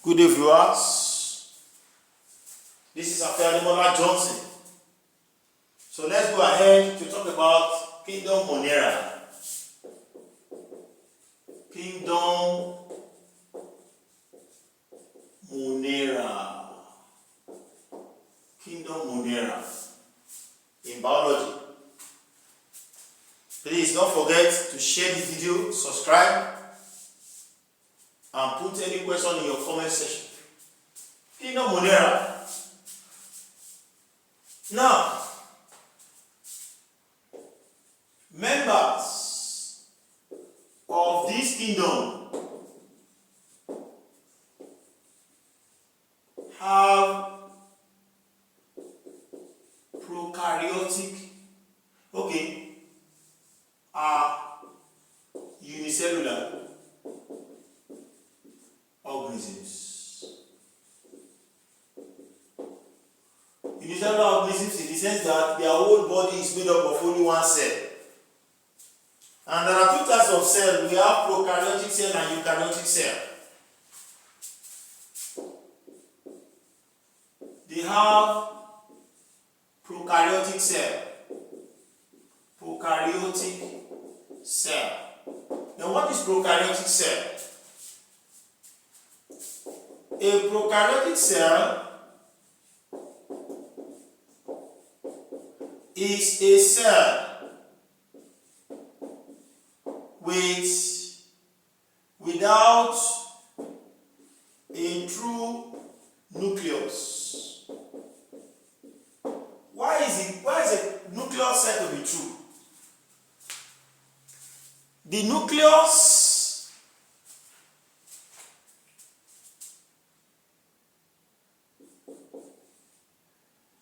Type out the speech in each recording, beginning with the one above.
Good day, viewers. This is Monera Johnson. So let's go ahead to talk about Kingdom Monera. Kingdom Monera. Kingdom Monera in biology. Please don't forget to share this video, subscribe, and put any question in your comment section. Kingdom Monera. Now, members of this kingdom have prokaryotic, unicellular organisms. Unicellular organisms in the sense that their whole body is made up of only one cell. And there are two types of cells. We have prokaryotic cell and eukaryotic cell. They have prokaryotic cell. Prokaryotic cell. Now what is prokaryotic cell? A prokaryotic cell is a cell without a true nucleus. Why is a nucleus said to be true? The nucleus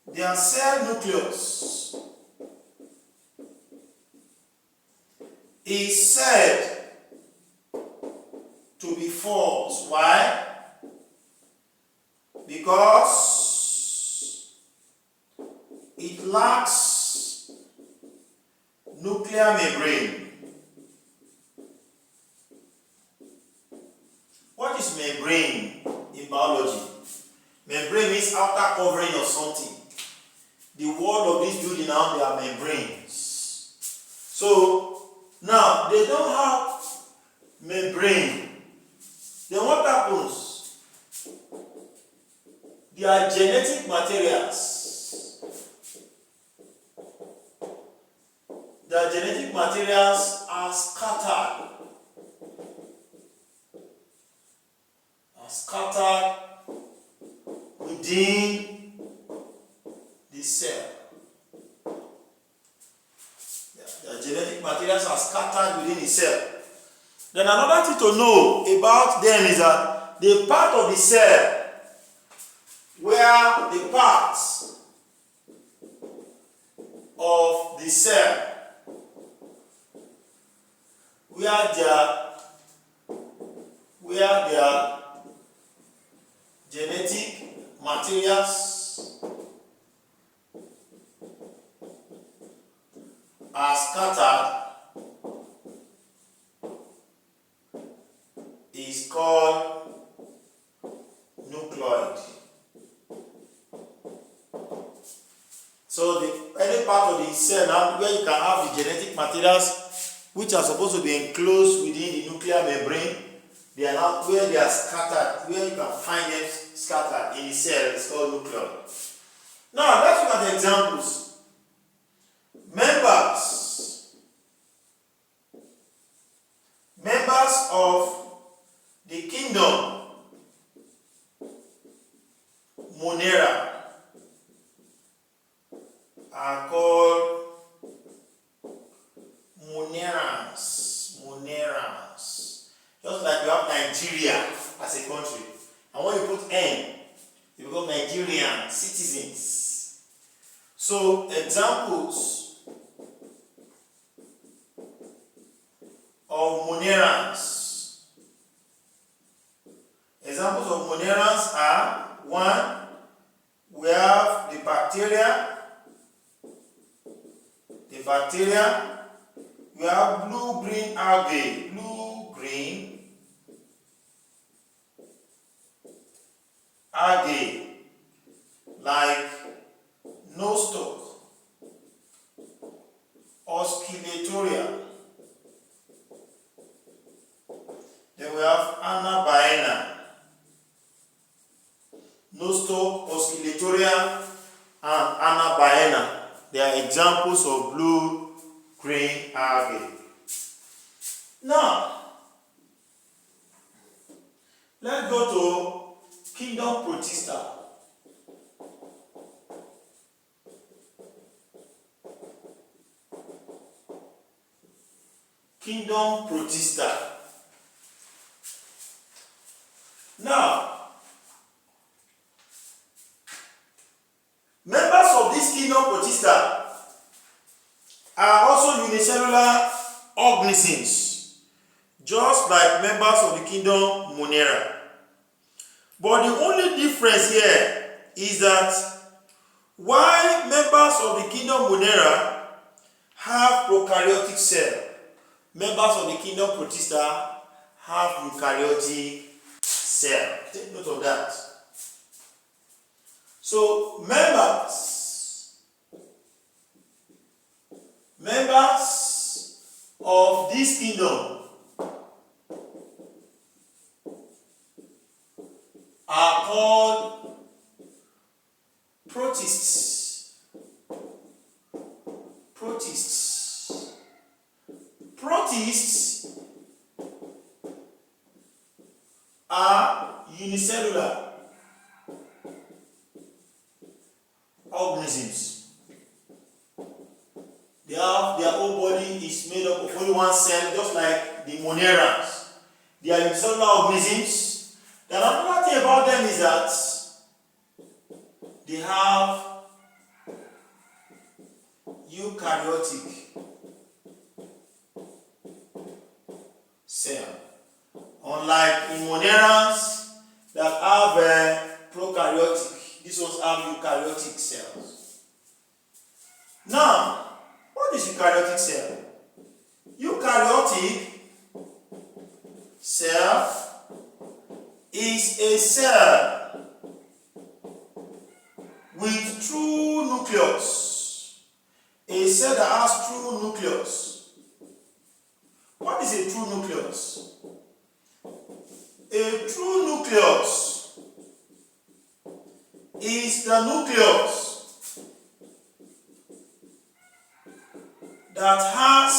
their cell nucleus is said to be false. Why? Because it lacks nuclear membrane. What is membrane in biology? Membrane means outer covering of something. The wall of this building now, they are membranes. So now they don't have membrane. Then what happens? Their genetic materials. Their genetic materials are scattered. Within the cell. The genetic materials are scattered within the cell. Then another thing to know about them is that the part of the cell where the parts of the cell where their genetic materials are scattered is called nucleoid. So any part of the cell now where you can have the genetic materials which are supposed to be enclosed within the nuclear membrane, they are now where they are scattered, where you can find them scattered in the cell, is called nucleoid. Now let's look at the examples. Members of the kingdom Monera are called Monerans. Just like you have Nigeria as a country. And when you put N, you become Nigerian citizens. So examples of Monerans. Examples of Monerans are: one, we have the bacteria. We have blue-green algae. algae like nostoc, oscillatoria. Then we have anabaena, nostoc, oscillatoria, and anabaena. They are examples of blue-green algae. Now, let's go to kingdom Protista. Kingdom Protista. Now, members of this kingdom Protista are also unicellular organisms, just like members of the kingdom Monera. But the only difference here is that while members of the kingdom Monera have prokaryotic cell, members of the kingdom Protista have eukaryotic cell. Take note of that. So members of this kingdom are called protists. Protists are unicellular organisms. Their whole body is made up of only one cell, just like the Monerans. They are unicellular organisms. The another thing about them is that they have eukaryotic cell. Unlike in Monerans that have prokaryotic, these ones have eukaryotic cells. Now, what is eukaryotic cell? Eukaryotic cell is a cell with true nucleus. A cell that has true nucleus. What is a true nucleus? A true nucleus is the nucleus that has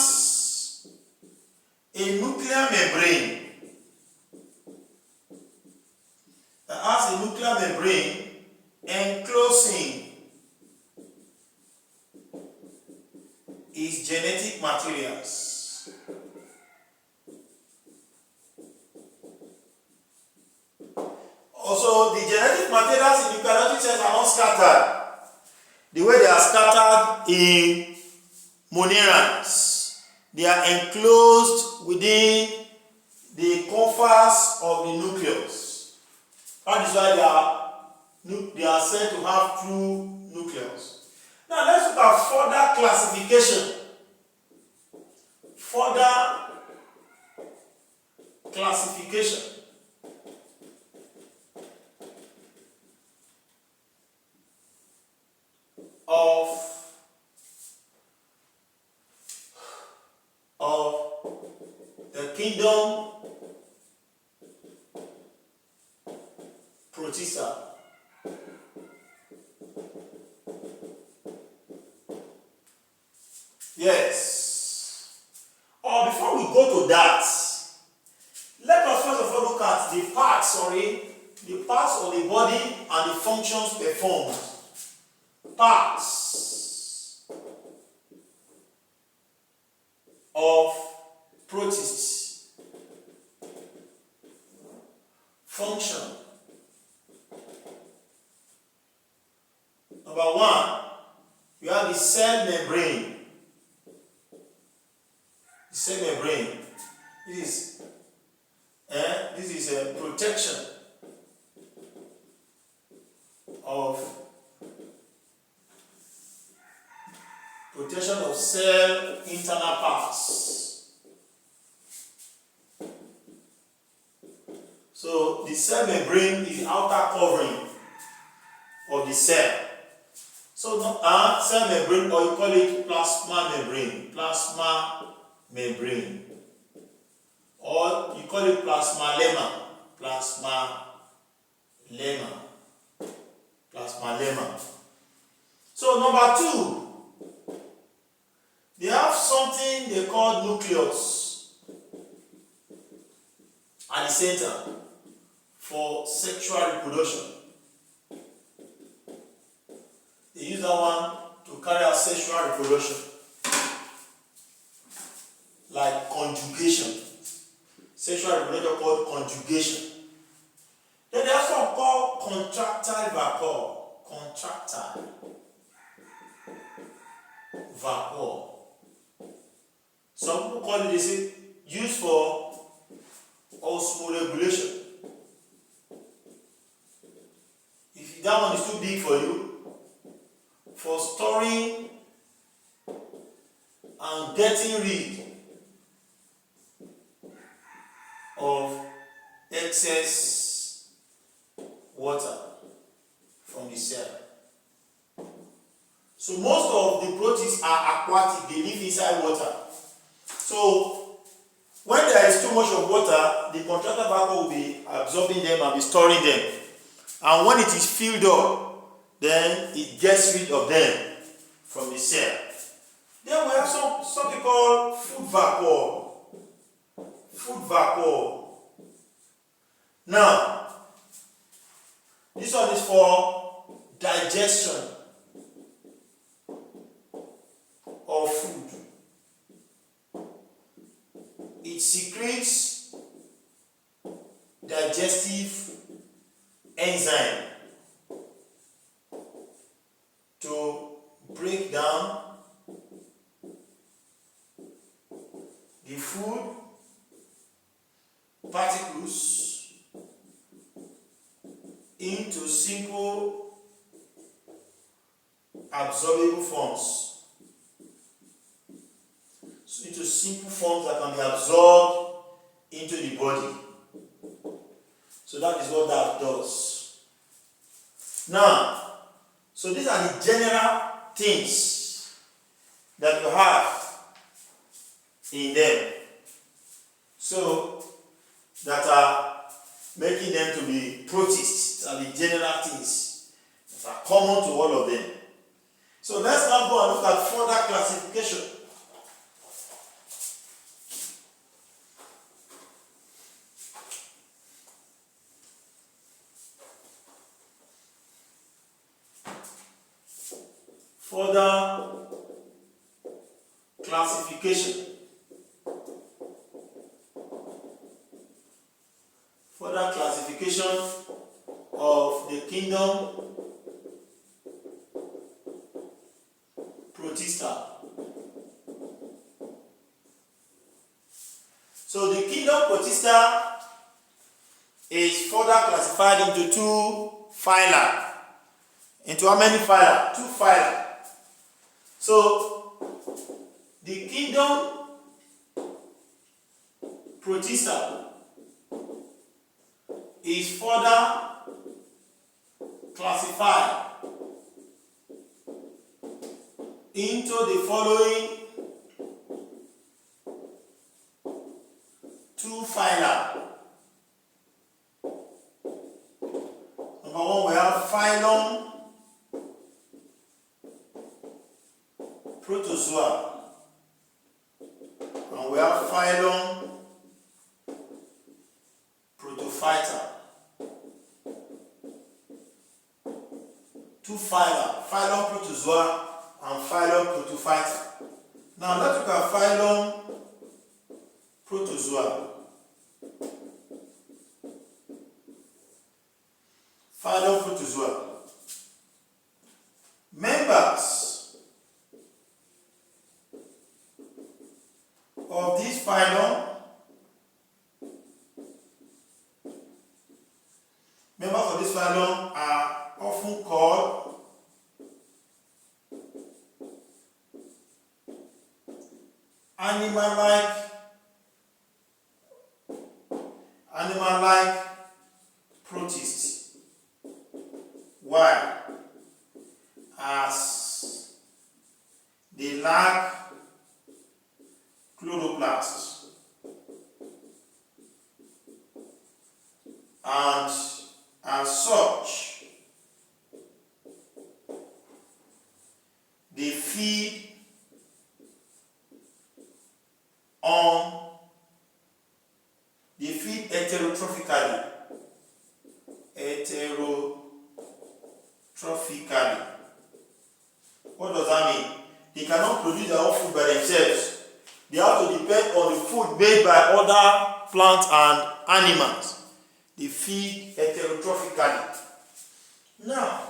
a nuclear membrane. That has a nuclear membrane enclosing its genetic materials. Also, the genetic materials in eukaryotic cells are not scattered the way they are scattered in Monerans. They are enclosed within the converse of the nucleus. That is why they are said to have true nucleus. Now let's look at further classification. Of the kingdom Protista. Yes. Before we go to that, let us first of all look at the parts of the body and the functions performed. Parts of protists. Function. Number one, you have the cell membrane. The cell membrane. This is a protection of cell internal parts. So the cell membrane is the outer covering the cell. So cell membrane, or you call it plasma membrane, or you call it plasma lemma. So number 2, they have something they call nucleus at the center for sexual reproduction. They use that one to carry out sexual reproduction, like conjugation. Sexual reproduction called conjugation. Then they have some called contractile vacuole. Some people call it, they say, used for osmoregulation. If that one is too big for you, for storing and getting rid of excess water from the cell. So most of the protists are aquatic, they live inside water. So when there is too much of water, the contractile vacuole will be absorbing them and be storing them. And when it is filled up, then it gets rid of them from the cell. Then we have something called food vacuole. Now, this one is for digestion of food. It secretes digestive enzyme to break down the food particles into simple absorbable forms. So into simple forms that can be absorbed into the body. So that is what that does. Now, so these are the general things that you have in them. So that are making them to be protists, are the general things that are common to all of them. So let's now go and look at further classification. Further classification. Further classification of the kingdom Protista. So the kingdom Protista is further classified into 2 phyla. Into how many phyla? 2 phyla. So the kingdom Protista is further classified into the following 2 phyla. Number 1, we have phylum Protozoa, and we have phylum Protophyta. 2 phyla, phylum Protozoa and phylum Protophyta. Now let's look at phylum Protozoa. Phylum Protozoa. Members of this phylum, are often called animal-like protists. Why? and as such, they feed heterotrophically. Heterotrophically. What does that mean? They cannot produce their own food by themselves. They have to depend on the food made by other plants and animals. They feed heterotrophically. Now,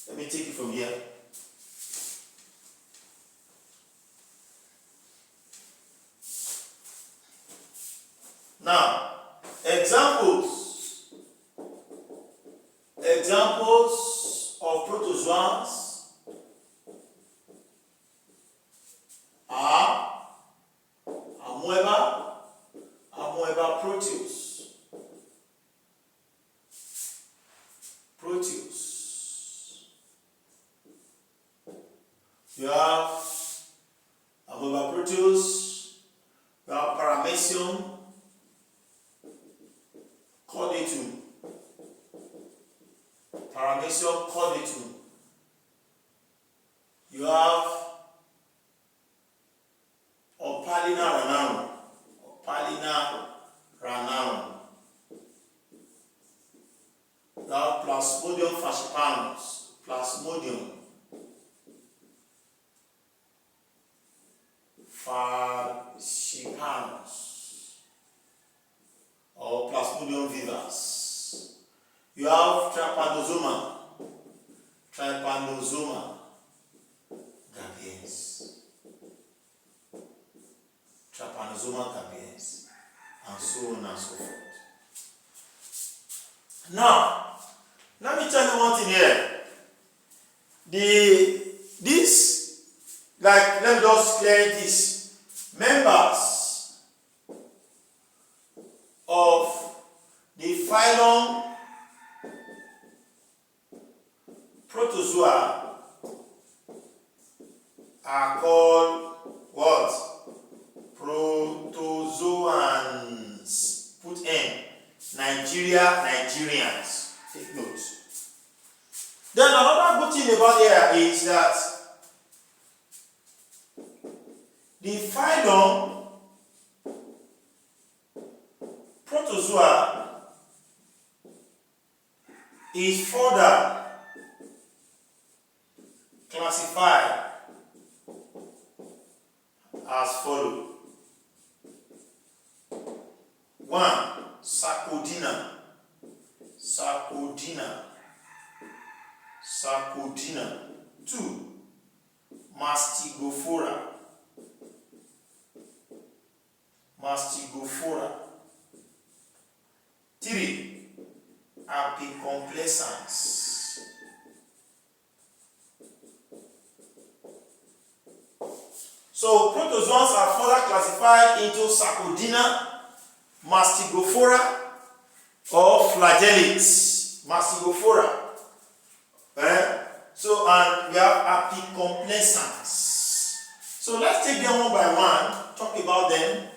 let me take it from here. Now, examples of protozoans are amoeba proteus. You have amoeba proteus, you have paramecium cordatum. You have Opalina ranarum. You have Plasmodium falciparum. Or Plasmodium vivax. You have Trypanosoma gabiense, and so on and so forth. Now, let me tell you one thing here. Let me just clear this. Members of the phylum Protozoa are called what? Protozoans. Put N. Nigerians. Take note. Then another good thing about here is that the phylum Protozoa is further classified as follows. 1. Sarcodina. 2. Mastigophora. 3. Apicomplexans. So protozoans are further classified into Sarcodina, Mastigophora, or flagellates. Mastigophora. So, and we have apicomplexans. So let's take them one by one, talk about them.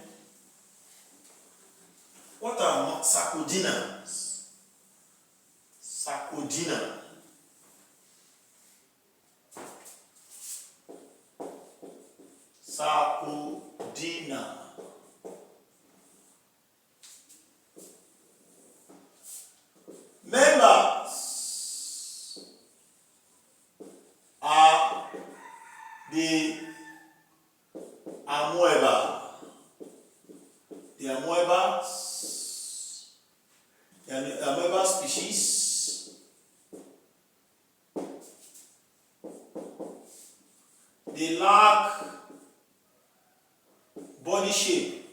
What are Sarcodinas? Sarcodina. Members are the amoeba. The amoeba species. They lack body shape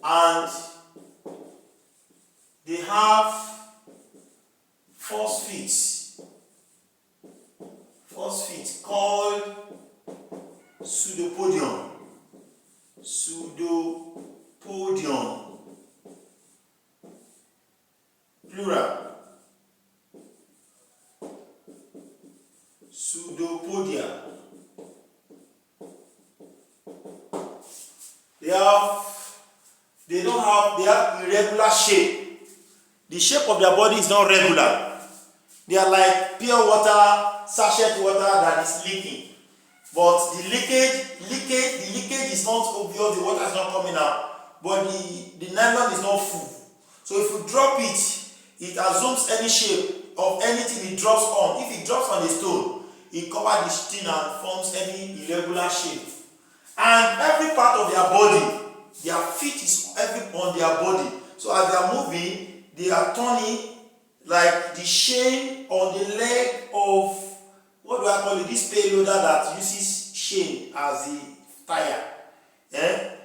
and they have force feet called pseudopodium. Plural. pseudopodia. They have irregular shape. The shape of their body is not regular. They are like pure water, sachet water that is leaking. But the leakage is not obvious, the water is not coming out. But the nylon is not full. So if you drop it, it assumes any shape of anything it drops on. If it drops on a stone, it covers the skin and forms any irregular shape. And every part of their body, their feet is on their body. So as they are moving, they are turning like the chain on the leg of, what do I call it, this payloader that uses chain as the tire.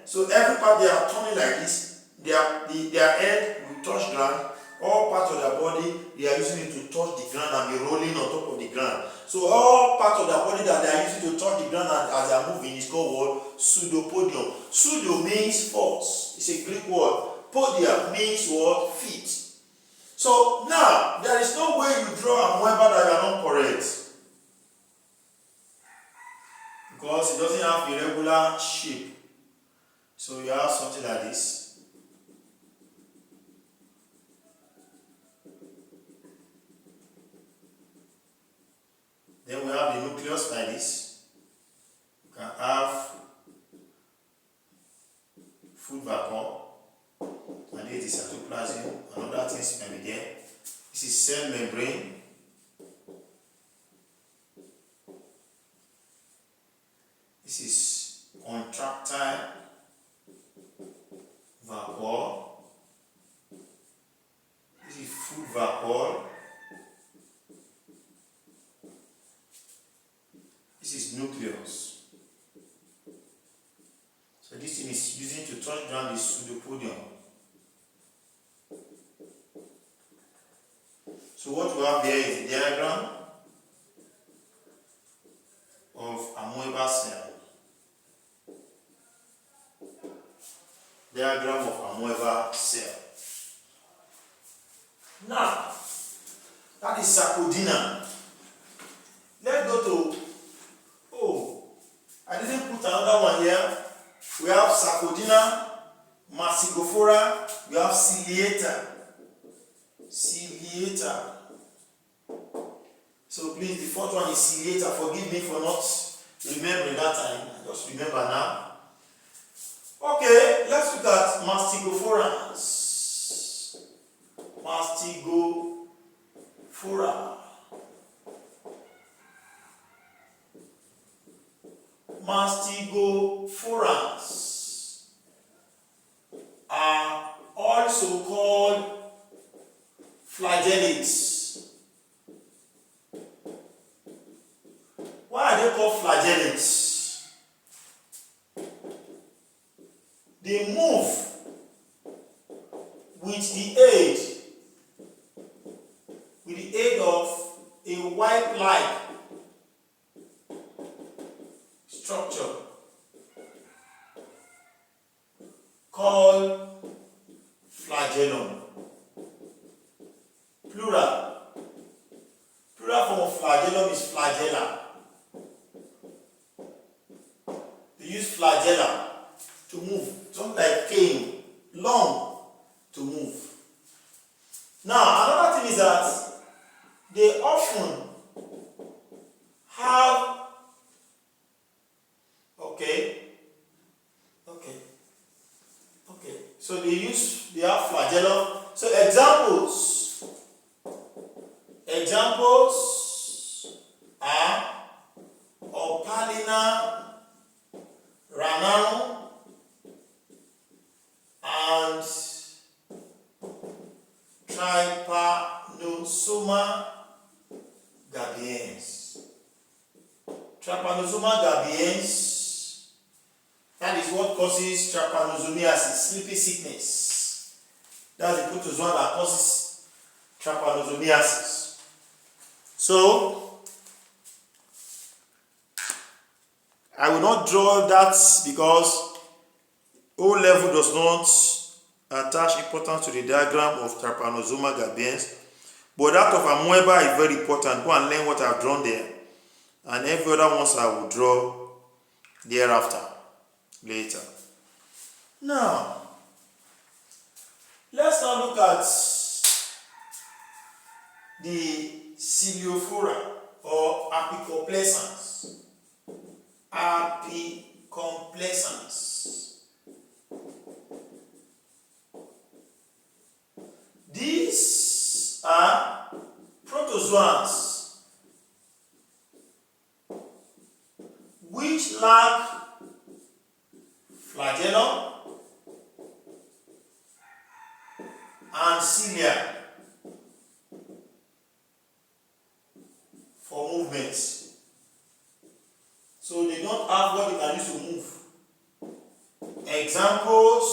So every part they are turning like this. Their head will touch ground. All parts of their body, they are using it to touch the ground and be rolling on top of the ground. So all parts of their body that they are using to touch the ground and as they are moving is called what? Pseudopodium. Pseudo means false. It's a Greek word. Podia means what? Feet. So now, there is no way you draw a amoeba that you are not correct. Because it doesn't have irregular shape. So you have something like this. Then we have the nucleus like this. You can have food vacuum, and this is cytoplasm, and other things may be there. This is cell membrane. This is contractile vacuole. This is food vacuole. This is nucleus. So this thing is using to touch down the pseudopodium. So what we have here is a diagram of amoeba cell. Diagram of amoeba cell. Now, that is Sarcodina. Let's go to, I didn't put another one here. We have Sarcodina, Mastigophora, we have Ciliata. Ciliata. So please, the fourth one is Ciliata. Forgive me for not remembering that time. I just remember now. Okay, let's look at Mastigophorans. Mastigophora. Mastigophorans are also called flagellates. Why are they called flagellates? They move with the aid of a white-like structure called flagellum. Plural form of flagellum is flagella. They use flagella to move, something like cane, long to move. Now, another thing is that they often have so they have flagellum. So examples are Opalina ranarum and Trypanosoma gabiens. Trypanosoma gabiens, that is what causes trypanosomiasis, sleepy sickness. That's the protozoa that causes trypanosomiasis. So, I will not draw that because O level does not attach importance to the diagram of Trypanosoma gabiens, but that of amoeba is very important. Go and learn what I've drawn there. and every other ones I will draw thereafter later. Now, let's now look at the ciliophora or apicomplexans. Apicomplexans. These are protozoans which lack flagellum and cilia for movement. So they don't have what they can use to move. Examples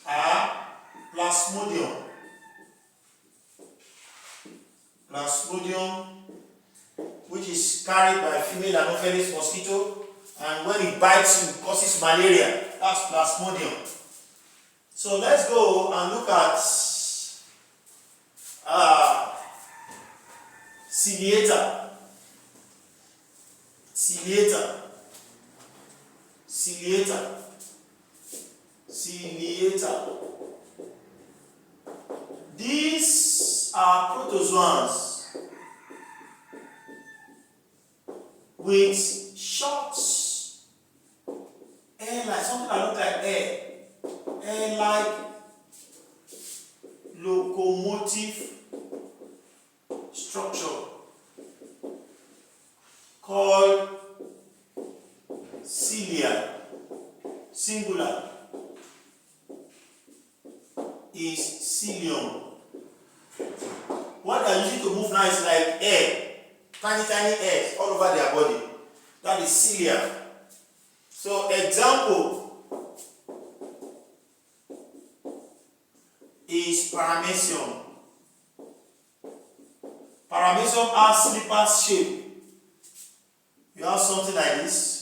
are Plasmodium. Plasmodium, which is carried by female Anopheles mosquito, and when it bites you, it causes malaria. That's Plasmodium. So let's go and look at ciliata. Ciliata. Ciliata. Ciliata. These are protozoans with short air-like, something that looks like air-like locomotive structure called cilia. Singular is cilium. What they are using to move now is like air, tiny hairs all over their body. That is cilia. So example is paramecium. Paramecium has slippers shape. You have something like this.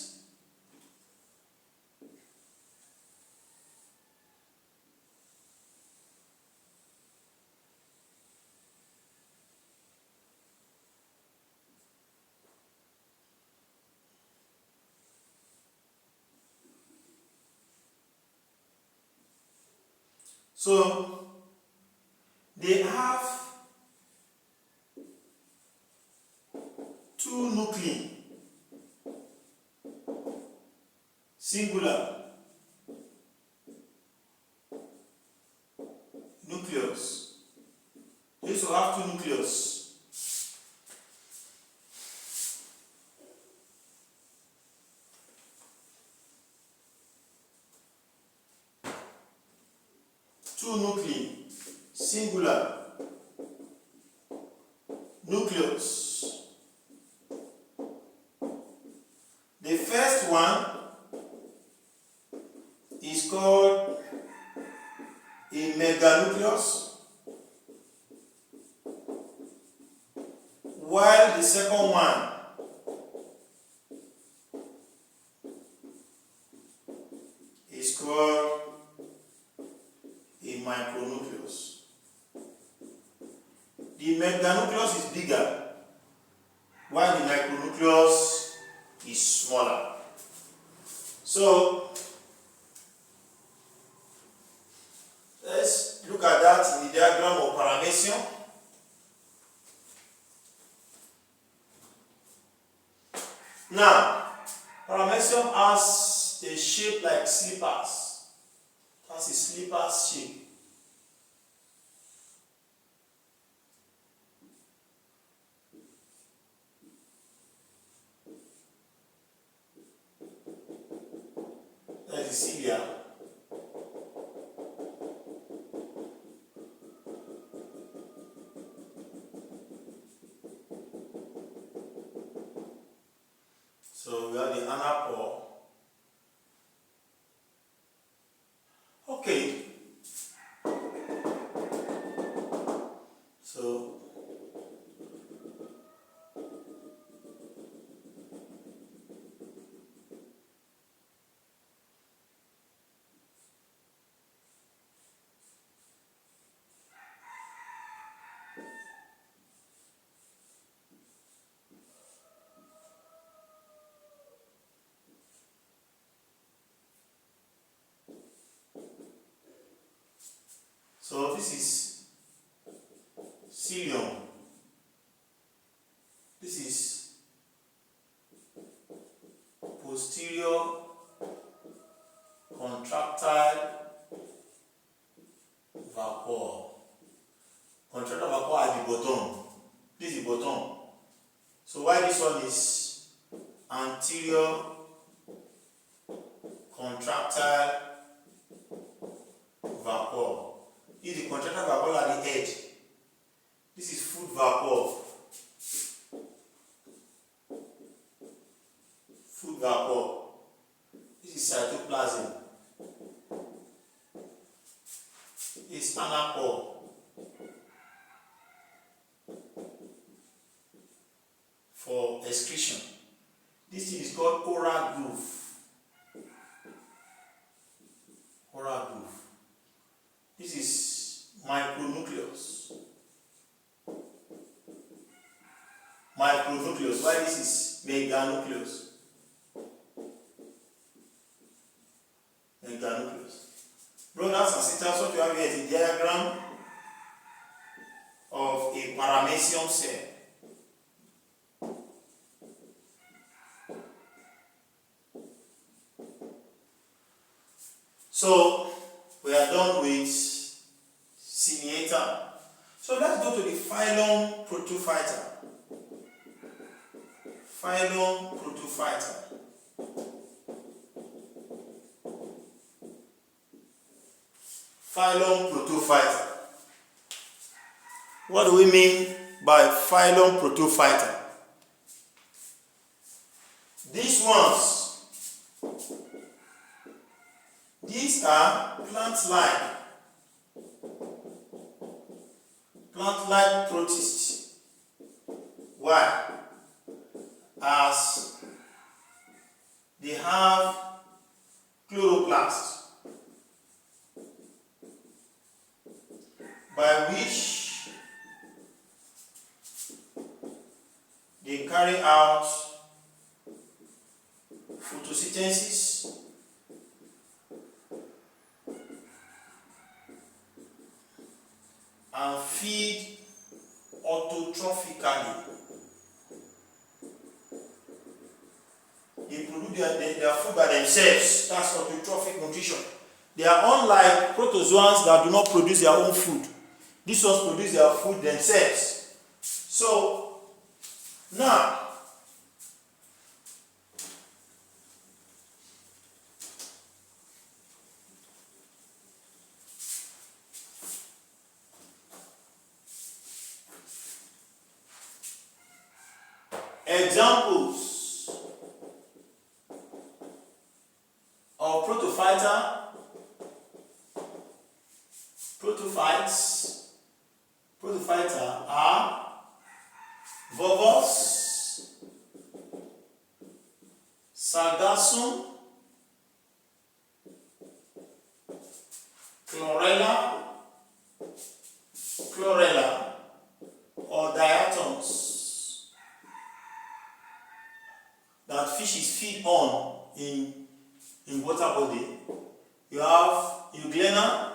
So they have two nuclei, singular, nucleus. They also have two nucleus. Two nuclei, singular, nucleus. The first one is called a meganucleus, while the second one is called a micronucleus. The meganucleus is bigger, while the micronucleus is smaller. So let's look at that in the diagram of paramecium. Now, paramecium has a shape like slippers. It has a slippers shape. That is the cilia. So we have the anapore. Okay. So So this is cilium. This is posterior contractile vapor. Contractile vapor at the bottom. This is the bottom. So while this one is anterior contractile vapor. This is the contractile vapor at the edge. This is food vapor. Food vapor. This is cytoplasm. This is anapore. For excretion. This thing is called oral groove. Oral groove. This is micronucleus. Micronucleus. Why this is meganucleus? Meganucleus. Brothers and sisters, what you have here is a diagram of a paramecium cell. So we are done with ciliata. So let's go to the phylum Protophyta. Phylum Protophyta. Phylum Protophyta. What do we mean by phylum Protophyta? These ones, these are plant-like protists. Why? As they have chloroplast, by which they carry out photosynthesis and feed autotrophically. They produce their food by themselves. That's autotrophic nutrition. They are unlike protozoans that do not produce their own food. These ones produce their food themselves. So, now, examples of protophyta are Volvus, Sargassum, Chlorella, or Diatoms that fishes feed on in water body. You have Euglena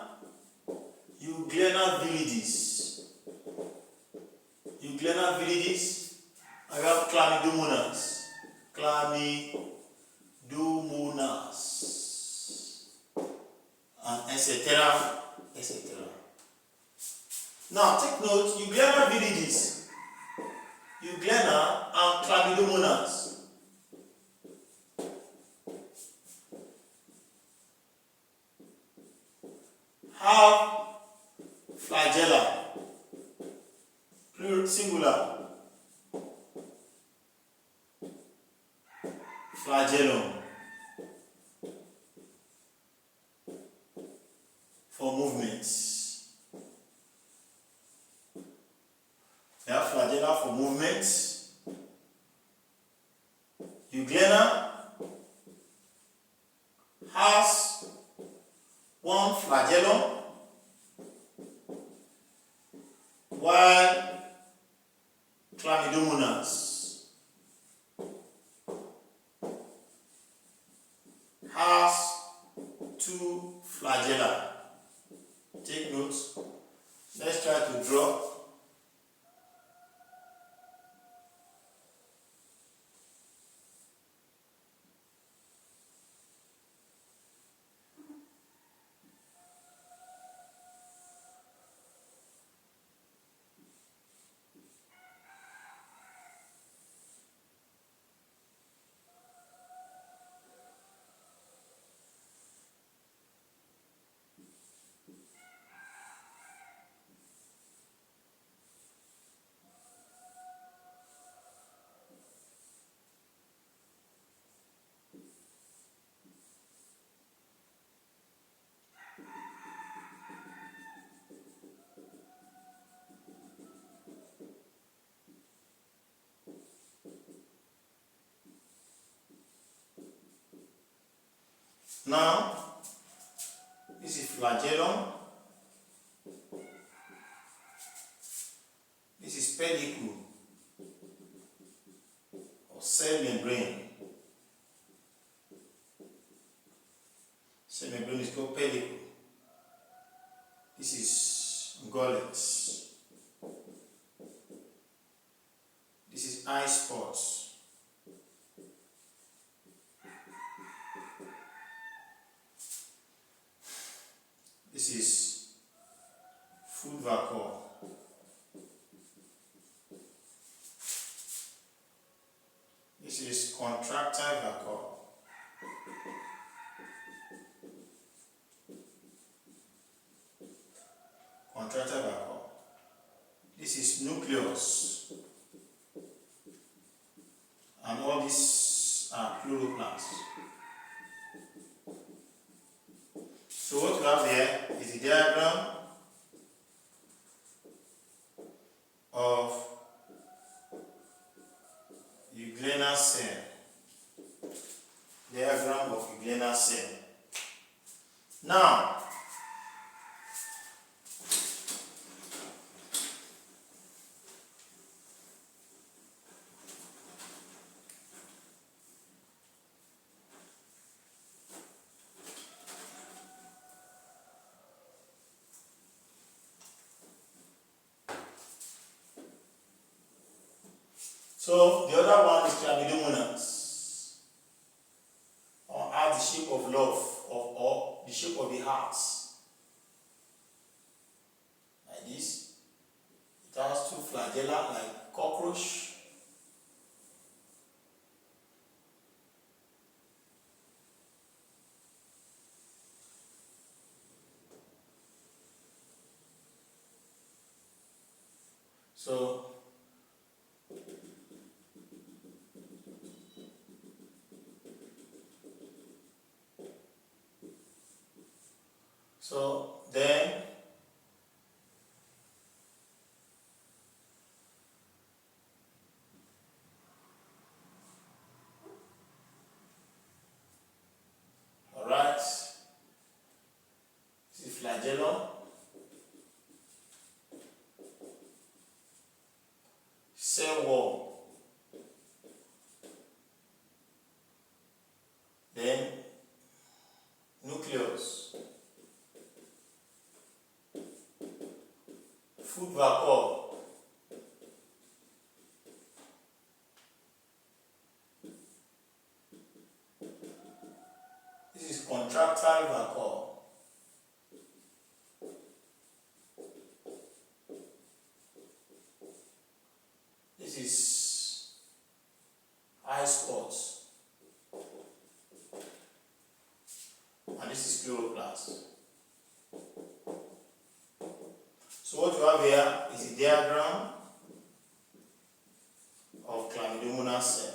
viridis, and you have Chlamydomonas, and etc. Now take note, Euglena viridis, Euglena and Chlamydomonas have flagella, plural, singular, flagellum, for movements. They have flagella for movements. Euglena has one flagellum, while Chlamydomonas has two flagella. Take notes. to draw. Now, this is flagellum, this is pellicle or cell membrane. Cell membrane is called pellicle. This is gullet. This is eye spots. This is food vacuum. This is contractile vacuum. Contractile vacuum. This is nucleus. And all these are chloroplasts. So what we have there is a diagram of euglena cell. Diagram of euglena cell. Now, so the other one is chlamydomonas, or has the shape of love, or the shape of the heart, like this. It has two flagella like cockroach. So then alright, this is flagellum, cell wall, then nucleus, food vacuum, this is contractile vacuum, this is eye spots, and this is chloroplast. So what you have here is a diagram of chlamydomonas cell.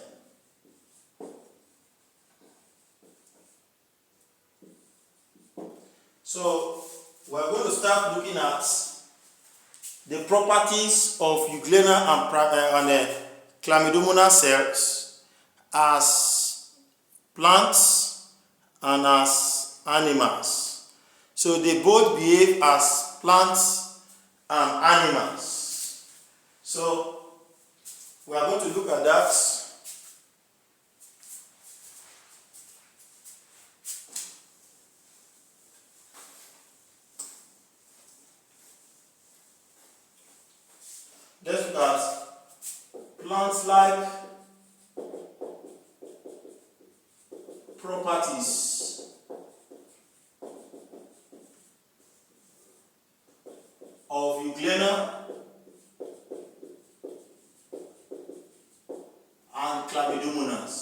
So we are going to start looking at the properties of euglena and chlamydomonas cells as plants and as animals. So they both behave as plants and animals. So we are going to look at that. let's look at plant-like properties of Euglena and Chlamydomonas.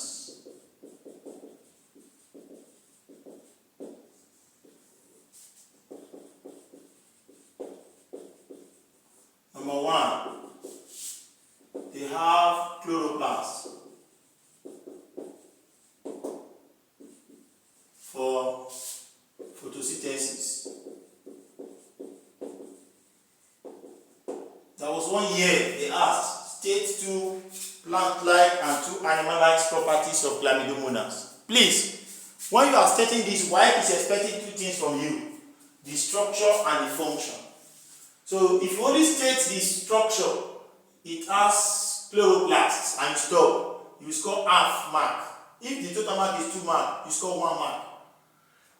Number one, they have chloroplasts for photosynthesis. There was one year they asked, state two plant-like and two animal-like properties of Chlamydomonas. Please, when you are stating this, WAEC is expecting two things from you: the structure and the function. So if you only state the structure, it has chloroplasts, and you stop, you score half mark. If the total mark is 2 marks, you score 1 mark.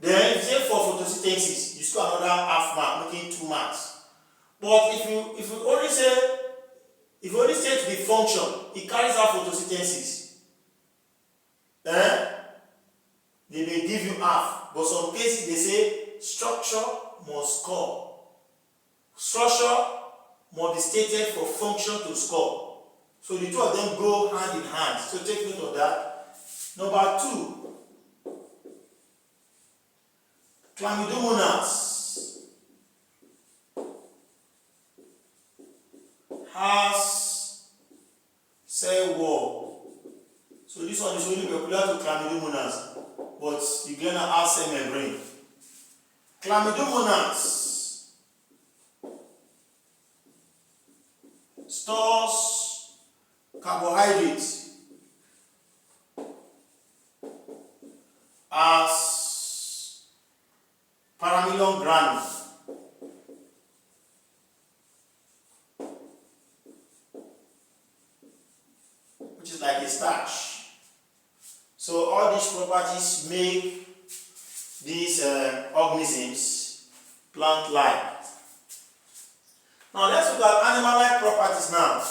Then if you say for photosynthesis, you score another half mark, making 2 marks. But if you only state the function, it carries out photosynthesis. They may give you half, but some cases they say structure must score. Structure must be stated for function to score. So the two of them go hand in hand. So take note of that. Number 2, Chlamydomonas has cell wall. So this one is only peculiar to Chlamydomonas, but Euglena has cell membrane. Chlamydomonas stores carbohydrates as paramylon granules. Which is like a starch. So all these properties make these organisms plant-like. Now let's look at animal-like properties now.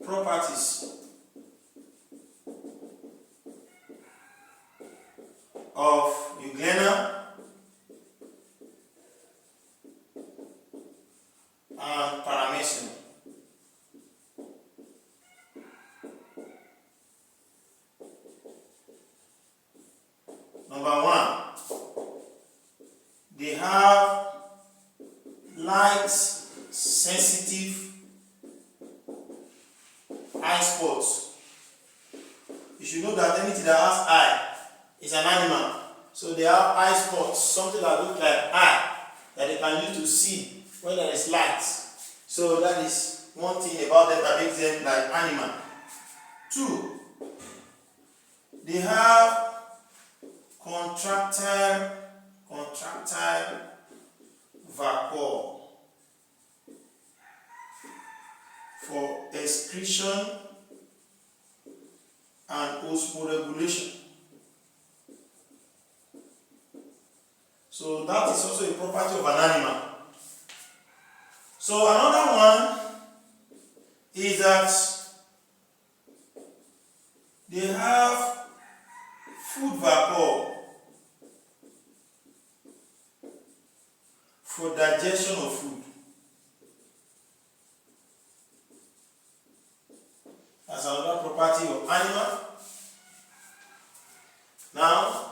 Properties of Euglena and Paramecium. Number 1, they have light sensitive eye spots. You should know that anything that has eye is an animal. So they have eye spots, something that looks like eye that they can use to see when there is light. So that is one thing about them that makes them like animal. 2, they have contractile vacuole for excretion and osmoregulation. So that is also a property of an animal. So another one is that they have food vacuole for digestion of food. That's another property of animal. Now,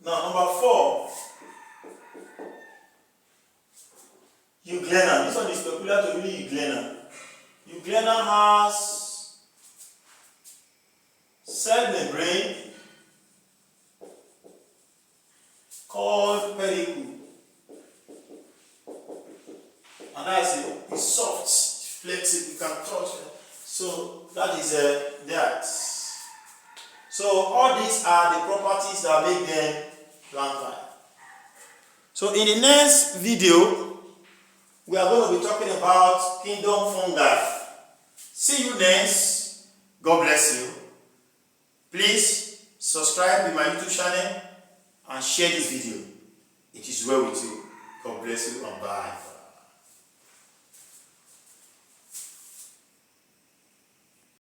number 4, Euglena. This one is peculiar to really Euglena. Euglena has cell membrane called pellicle, and that's it. It's soft, it's flexible, you can touch it. So that is that. So all these are the properties that make them plant-like. So in the next video, we are going to be talking about kingdom fungi. See you next. God bless you. Please subscribe to my YouTube channel and share this video. It is well with you. God bless you and bye.